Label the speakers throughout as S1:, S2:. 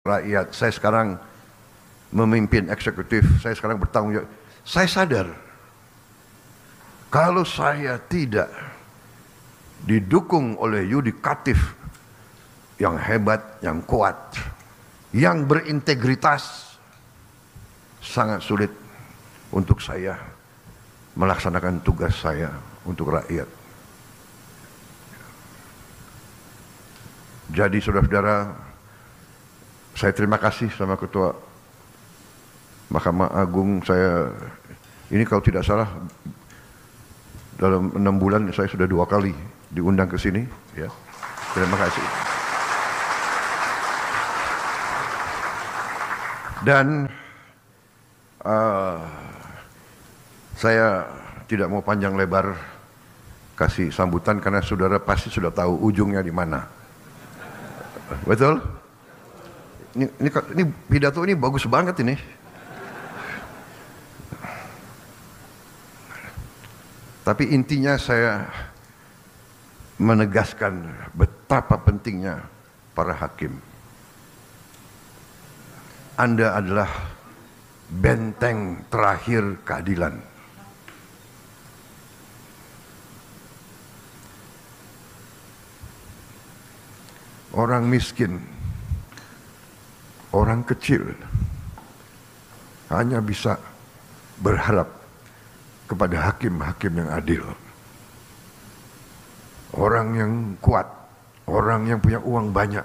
S1: rakyat. Saya sekarang memimpin eksekutif, saya sekarang bertanggung jawab. Saya sadar kalau saya tidak didukung oleh yudikatif yang hebat, yang kuat, yang berintegritas, sangat sulit untuk saya melaksanakan tugas saya untuk rakyat. Jadi saudara-saudara, saya terima kasih sama Ketua Mahkamah Agung. Saya ini kalau tidak salah dalam 6 bulan saya sudah 2 kali diundang ke sini. Ya, terima kasih. Dan saya tidak mau panjang lebar kasih sambutan karena saudara pasti sudah tahu ujungnya di mana. Betul? Ini pidato ini bagus banget ini. Tapi intinya saya menegaskan betapa pentingnya para hakim. Anda adalah benteng terakhir keadilan. Orang miskin, orang kecil hanya bisa berharap kepada hakim-hakim yang adil. Orang yang kuat, orang yang punya uang banyak,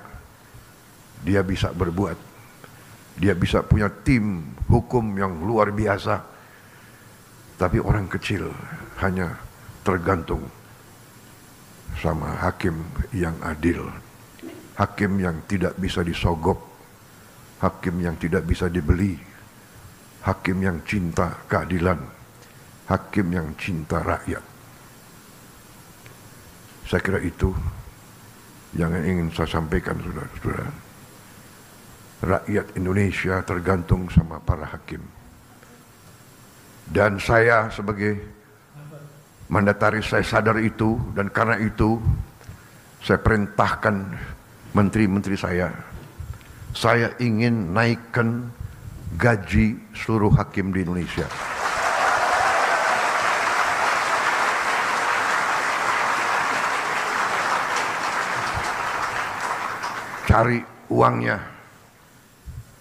S1: dia bisa berbuat. Dia bisa punya tim hukum yang luar biasa. Tapi orang kecil hanya tergantung sama hakim yang adil. Hakim yang tidak bisa disogok, hakim yang tidak bisa dibeli, hakim yang cinta keadilan, hakim yang cinta rakyat. Saya kira itu yang ingin saya sampaikan, saudara-saudara. Rakyat Indonesia tergantung sama para hakim. Dan saya sebagai mandataris, saya sadar itu, dan karena itu saya perintahkan menteri-menteri saya ingin naikkan gaji seluruh hakim di Indonesia. Cari uangnya.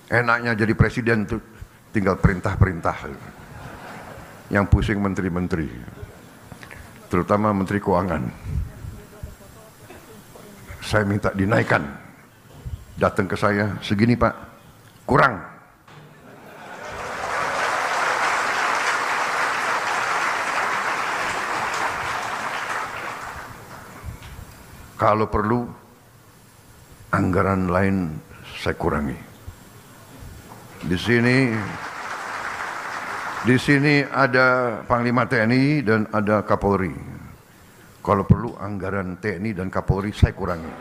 S1: Enaknya jadi presiden tuh tinggal perintah-perintah. Yang pusing menteri-menteri, terutama menteri keuangan. Saya minta dinaikkan. Datang ke saya, segini Pak, kurang. Kalau perlu, anggaran lain saya kurangi. Di sini ada Panglima TNI dan ada Kapolri. Kalau perlu anggaran TNI dan Kapolri saya kurangi.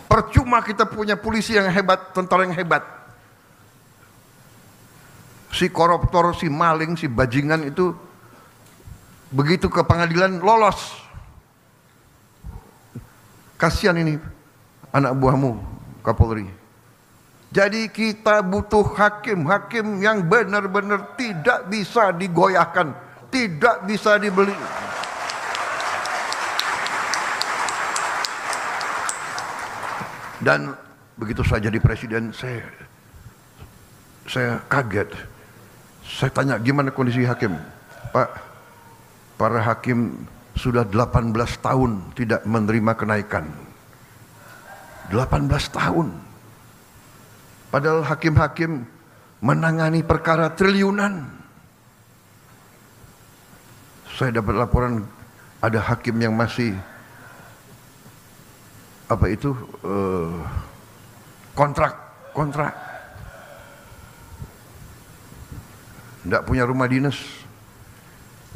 S1: Percuma kita punya polisi yang hebat, tentara yang hebat. Si koruptor, si maling, si bajingan itu begitu ke pengadilan lolos. Kasihan ini anak buahmu, Kapolri. Jadi kita butuh hakim-hakim yang benar-benar tidak bisa digoyahkan, tidak bisa dibeli. Dan begitu saya jadi presiden, saya kaget. Saya tanya, gimana kondisi hakim? Pak, para hakim sudah 18 tahun tidak menerima kenaikan. 18 tahun. Padahal hakim-hakim menangani perkara triliunan. Saya dapat laporan ada hakim yang masih kontrak. Tidak punya rumah dinas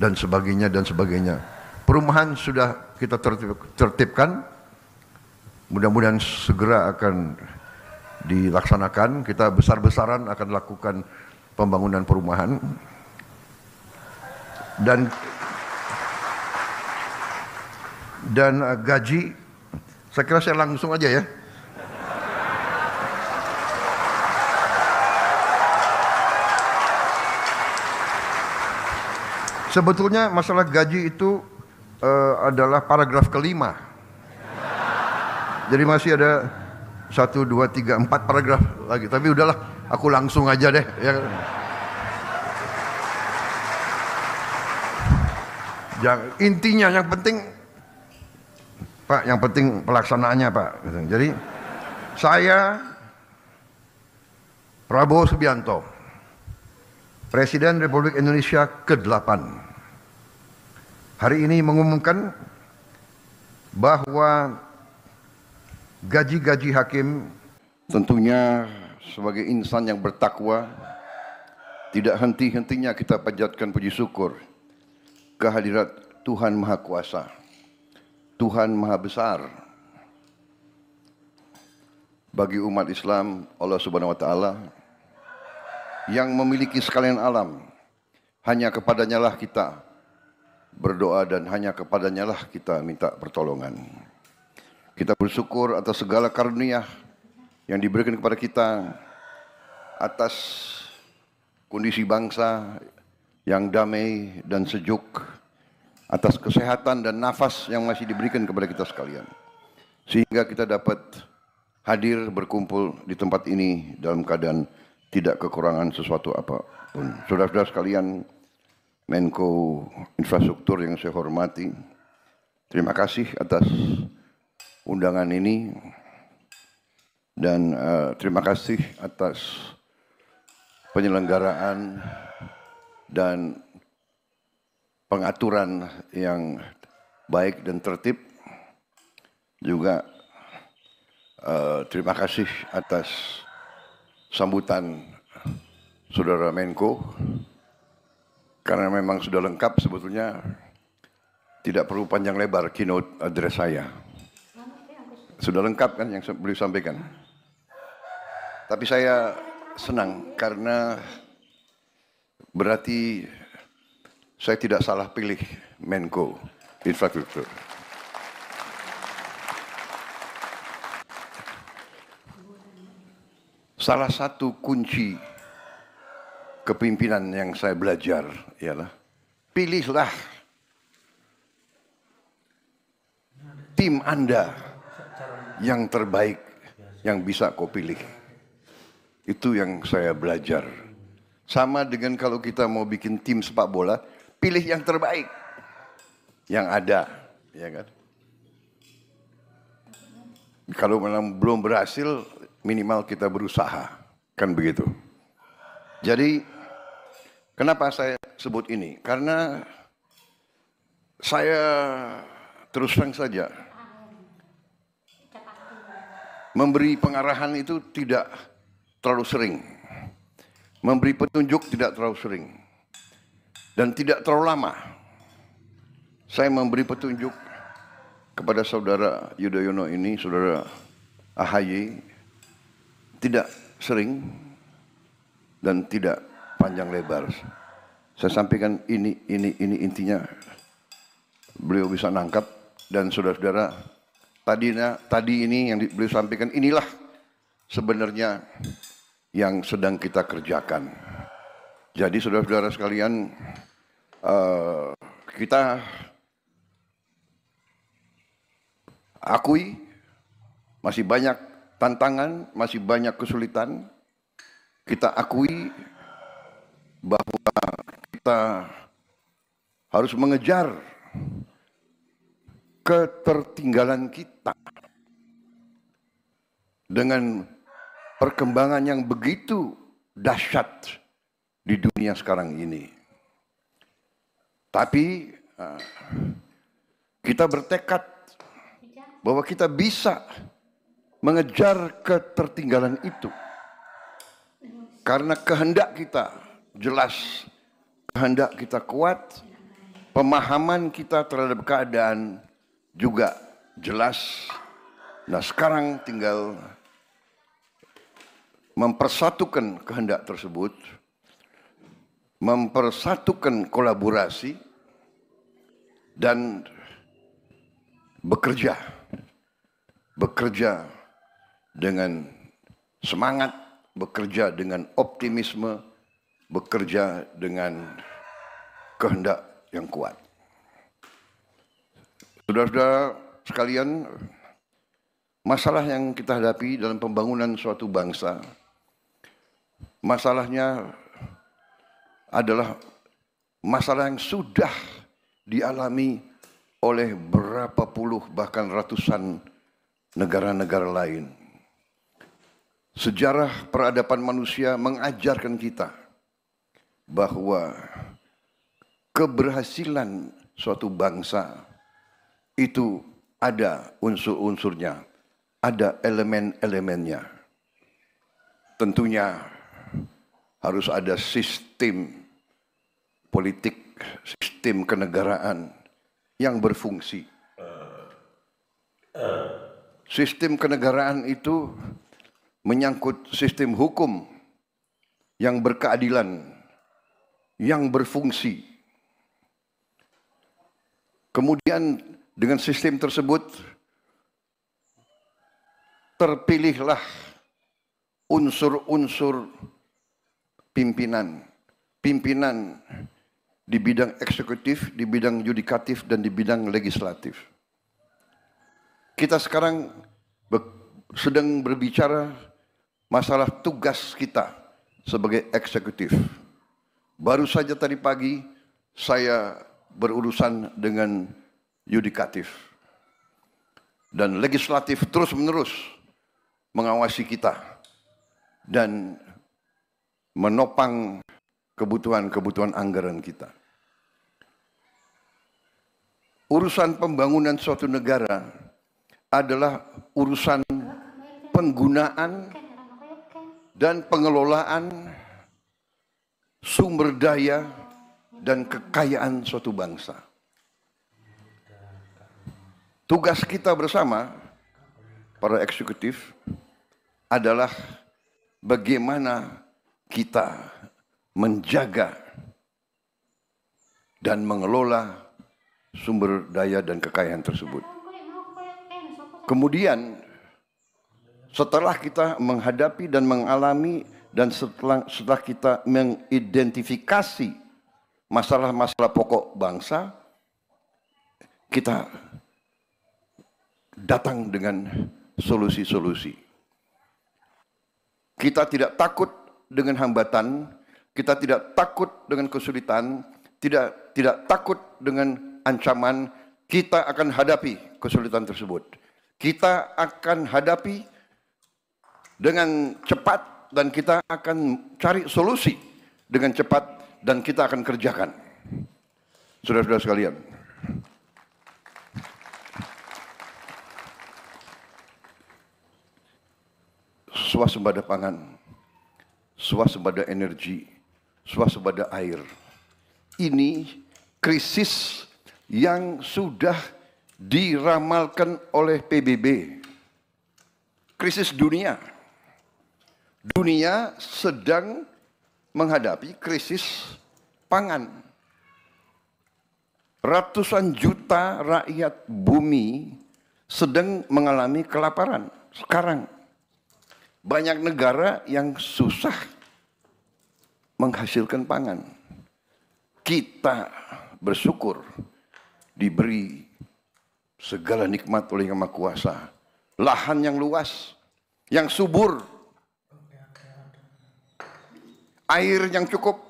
S1: dan sebagainya dan sebagainya. Perumahan sudah kita tertibkan, mudah-mudahan segera akan dilaksanakan. Kita besar-besaran akan lakukan pembangunan perumahan. Dan gaji, saya kira saya langsung aja ya. Sebetulnya masalah gaji itu adalah paragraf kelima. Jadi masih ada 1, 2, 3, 4 paragraf lagi. Tapi udahlah, aku langsung aja deh. Ya. Intinya yang penting, Pak, yang penting pelaksanaannya, Pak. Jadi saya Prabowo Subianto, Presiden Republik Indonesia ke-8, hari ini mengumumkan bahwa gaji-gaji hakim, tentunya sebagai insan yang bertakwa, tidak henti-hentinya kita panjatkan puji syukur kehadirat Tuhan Maha Kuasa, Tuhan Maha Besar. Bagi umat Islam, Allah Subhanahu wa Ta'ala yang memiliki sekalian alam, hanya kepadanya lah kita berdoa dan hanya kepadanya lah kita minta pertolongan. Kita bersyukur atas segala karunia yang diberikan kepada kita, atas kondisi bangsa yang damai dan sejuk, atas kesehatan dan nafas yang masih diberikan kepada kita sekalian, sehingga kita dapat hadir berkumpul di tempat ini dalam keadaan tidak kekurangan sesuatu apapun. Saudara-saudara sekalian, Menko Infrastruktur yang saya hormati, terima kasih atas undangan ini, dan terima kasih atas penyelenggaraan dan pengaturan yang baik dan tertib. Juga terima kasih atas sambutan Saudara Menko, karena memang sudah lengkap, sebetulnya tidak perlu panjang lebar keynote address saya. Sudah lengkap kan yang beliau sampaikan. Tapi saya senang karena berarti saya tidak salah pilih Menko Infrastruktur. Salah satu kunci kepemimpinan yang saya belajar ialah pilihlah tim Anda yang terbaik yang bisa kau pilih. Itu yang saya belajar. Sama dengan kalau kita mau bikin tim sepak bola, pilih yang terbaik yang ada, ya kan? Kalau memang belum berhasil, minimal kita berusaha, kan begitu. Jadi kenapa saya sebut ini? Karena saya terus terang saja memberi pengarahan itu tidak terlalu sering, memberi petunjuk tidak terlalu sering, dan tidak terlalu lama. Saya memberi petunjuk kepada saudara Yudhoyono ini, saudara AHY, tidak sering dan tidak panjang lebar. Saya sampaikan ini intinya beliau bisa nangkap, dan saudara-saudara tadi ini yang beliau sampaikan inilah sebenarnya yang sedang kita kerjakan. Jadi saudara-saudara sekalian, kita akui masih banyak tantangan, masih banyak kesulitan. Kita akui bahwa kita harus mengejar ketertinggalan kita dengan perkembangan yang begitu dahsyat di dunia sekarang ini. Tapi kita bertekad bahwa kita bisa mengejar ketertinggalan itu, karena kehendak kita jelas, kehendak kita kuat, pemahaman kita terhadap keadaan juga jelas. Nah, sekarang tinggal mempersatukan kehendak tersebut, mempersatukan kolaborasi, dan bekerja dengan semangat, bekerja dengan optimisme, bekerja dengan kehendak yang kuat. Saudara-saudara sekalian, masalah yang kita hadapi dalam pembangunan suatu bangsa, masalahnya adalah masalah yang sudah dialami oleh berapa puluh bahkan ratusan negara-negara lain. Sejarah peradaban manusia mengajarkan kita bahwa keberhasilan suatu bangsa itu ada unsur-unsurnya, ada elemen-elemennya. Tentunya harus ada sistem politik, sistem kenegaraan yang berfungsi. Sistem kenegaraan itu menyangkut sistem hukum yang berkeadilan, yang berfungsi. Kemudian dengan sistem tersebut terpilihlah unsur-unsur pimpinan di bidang eksekutif, di bidang yudikatif, dan di bidang legislatif. Kita sekarang sedang berbicara masalah tugas kita sebagai eksekutif. Baru saja tadi pagi saya berurusan dengan yudikatif. Dan legislatif terus-menerus mengawasi kita dan menopang kebutuhan-kebutuhan anggaran kita. Urusan pembangunan suatu negara adalah urusan penggunaan dan pengelolaan sumber daya dan kekayaan suatu bangsa. Tugas kita bersama, para eksekutif, adalah bagaimana kita menjaga dan mengelola sumber daya dan kekayaan tersebut. Kemudian, setelah kita menghadapi dan mengalami dan setelah kita mengidentifikasi masalah-masalah pokok bangsa, kita datang dengan solusi-solusi. Kita tidak takut dengan hambatan, kita tidak takut dengan kesulitan, tidak takut dengan ancaman. Kita akan hadapi kesulitan tersebut. Kita akan hadapi dengan cepat dan kita akan cari solusi dengan cepat dan kita akan kerjakan. Saudara-saudara sekalian, swasembada pangan, swasembada energi, swasembada air. Ini krisis yang sudah diramalkan oleh PBB. Krisis dunia. Dunia sedang menghadapi krisis pangan. Ratusan juta rakyat bumi sedang mengalami kelaparan sekarang. Banyak negara yang susah menghasilkan pangan. Kita bersyukur diberi segala nikmat oleh Yang Maha Kuasa. Lahan yang luas, yang subur, air yang cukup.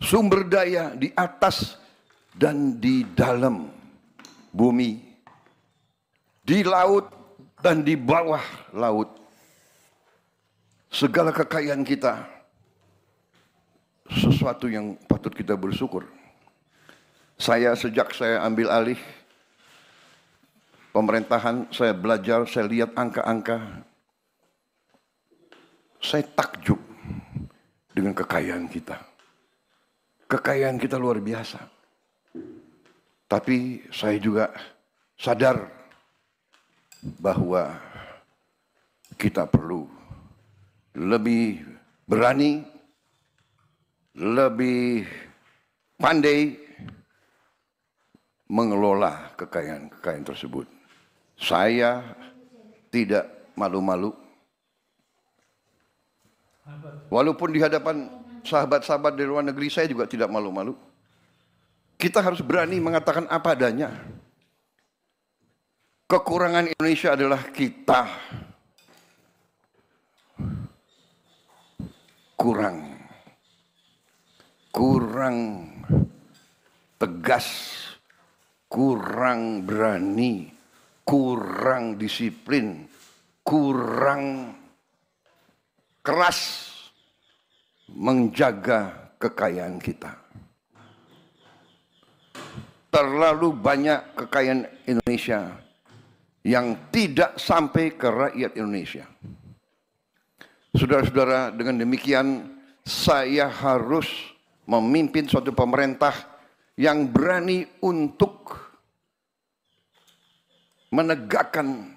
S1: Sumber daya di atas dan di dalam bumi, di laut dan di bawah laut. Segala kekayaan kita sesuatu yang patut kita bersyukur. Sejak saya ambil alih pemerintahan, saya belajar, saya lihat angka-angka. Saya takjub dengan kekayaan kita. Kekayaan kita luar biasa. Tapi saya juga sadar bahwa kita perlu lebih berani, lebih
S2: pandai mengelola kekayaan tersebut. Saya tidak malu-malu, walaupun di hadapan sahabat-sahabat di luar negeri saya juga tidak malu-malu. Kita harus berani mengatakan apa adanya. Kekurangan Indonesia adalah kita kurang tegas, kurang berani, kurang disiplin, kurang keras menjaga kekayaan kita. Terlalu banyak kekayaan Indonesia yang tidak sampai ke rakyat Indonesia. Saudara-saudara, dengan demikian saya harus memimpin suatu pemerintah yang berani untuk menegakkan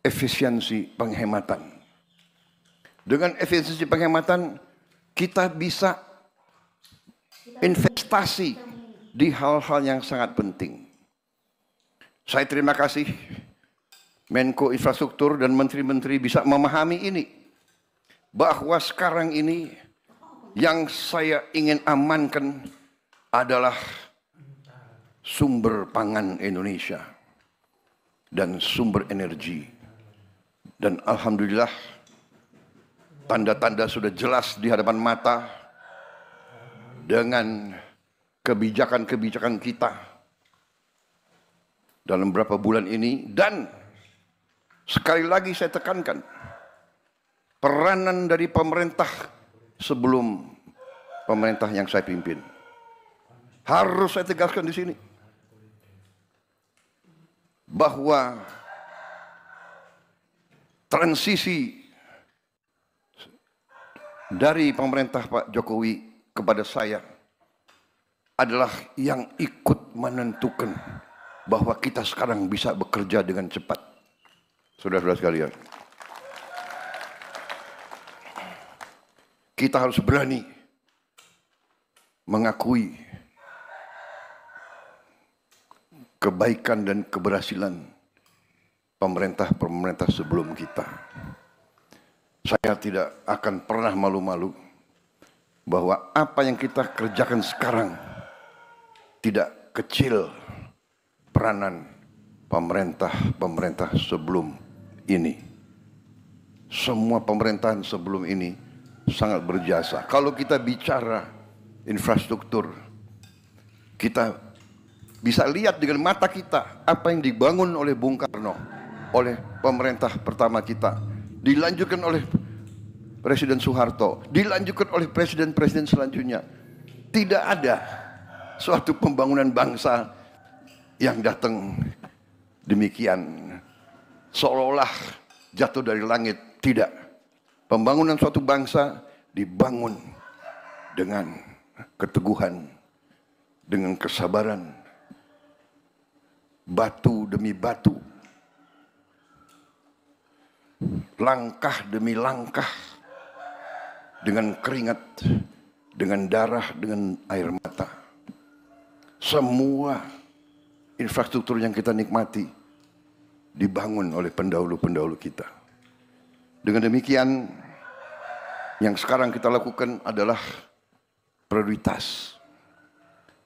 S2: efisiensi penghematan. Dengan efisiensi penghematan, kita bisa investasi di hal-hal yang sangat penting. Saya terima kasih Menko Infrastruktur dan menteri-menteri bisa memahami ini, bahwa sekarang ini yang saya ingin amankan adalah sumber pangan Indonesia dan sumber energi. Dan alhamdulillah tanda-tanda sudah jelas di hadapan mata dengan kebijakan-kebijakan kita dalam beberapa bulan ini. Dan sekali lagi saya tekankan, peranan dari pemerintah sebelum pemerintah yang saya pimpin harus saya tegaskan di sini, bahwa transisi dari pemerintah Pak Jokowi kepada saya adalah yang ikut menentukan bahwa kita sekarang bisa bekerja dengan cepat. Saudara-saudara sekalian, kita harus berani mengakui kebaikan dan keberhasilan pemerintah-pemerintah sebelum kita. Saya tidak akan pernah malu-malu bahwa apa yang kita kerjakan sekarang tidak kecil peranan pemerintah-pemerintah sebelum ini. Semua pemerintahan sebelum ini sangat berjasa. Kalau kita bicara infrastruktur, kita bisa lihat dengan mata kita apa yang dibangun oleh Bung Karno, oleh pemerintah pertama kita, dilanjutkan oleh Presiden Soeharto, dilanjutkan oleh presiden-presiden selanjutnya. Tidak ada suatu pembangunan bangsa yang datang demikian seolah-olah jatuh dari langit. Tidak. Pembangunan suatu bangsa dibangun dengan keteguhan, dengan kesabaran, batu demi batu, langkah demi langkah, dengan keringat, dengan darah, dengan air mata. Semua infrastruktur yang kita nikmati dibangun oleh pendahulu-pendahulu kita. Dengan demikian, yang sekarang kita lakukan adalah prioritas.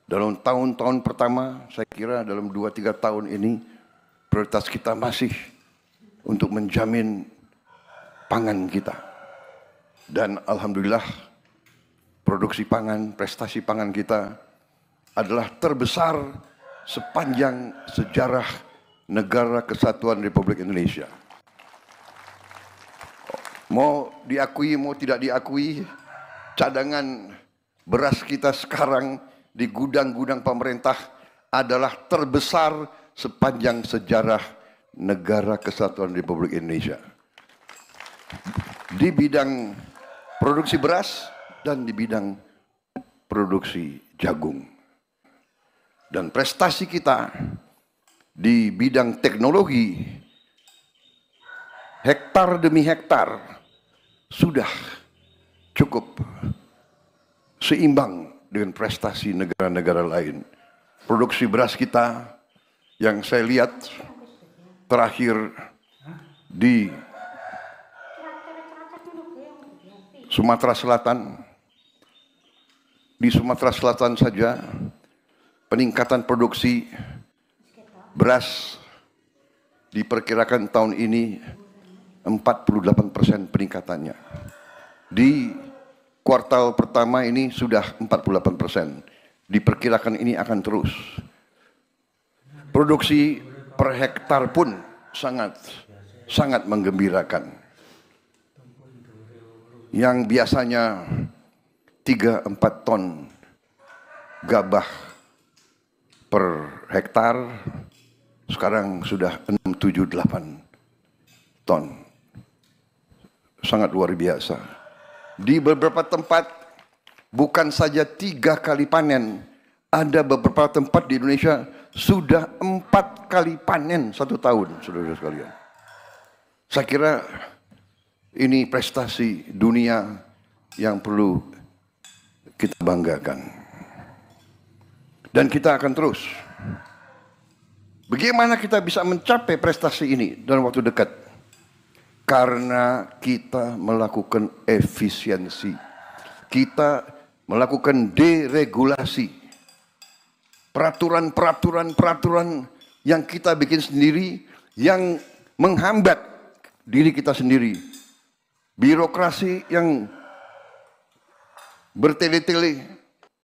S2: Dalam tahun-tahun pertama, saya kira dalam 2-3 tahun ini, prioritas kita masih untuk menjamin pangan kita. Dan alhamdulillah, produksi pangan, prestasi pangan kita adalah terbesar sepanjang sejarah Negara Kesatuan Republik Indonesia. Mau diakui, mau tidak diakui, cadangan beras kita sekarang di gudang-gudang pemerintah adalah terbesar sepanjang sejarah Negara Kesatuan Republik Indonesia. Di bidang produksi beras dan di bidang produksi jagung. Dan prestasi kita di bidang teknologi, hektar demi hektar, sudah cukup seimbang dengan prestasi negara-negara lain. Produksi beras kita yang saya lihat terakhir di Sumatera Selatan, saja peningkatan produksi beras diperkirakan tahun ini 48% peningkatannya. Di kuartal pertama ini sudah 48%. Diperkirakan ini akan terus. Produksi per hektar pun sangat menggembirakan. Yang biasanya 3-4 ton gabah per hektar, sekarang sudah 6-7-8 ton. Sangat luar biasa. Di beberapa tempat bukan saja 3 kali panen, ada beberapa tempat di Indonesia sudah 4 kali panen 1 tahun, saudara sekalian. Saya kira ini prestasi dunia yang perlu kita banggakan. Dan kita akan terus. Bagaimana kita bisa mencapai prestasi ini dalam waktu dekat? Karena kita melakukan efisiensi. Kita melakukan deregulasi. Peraturan yang kita bikin sendiri yang menghambat diri kita sendiri. Birokrasi yang bertele-tele,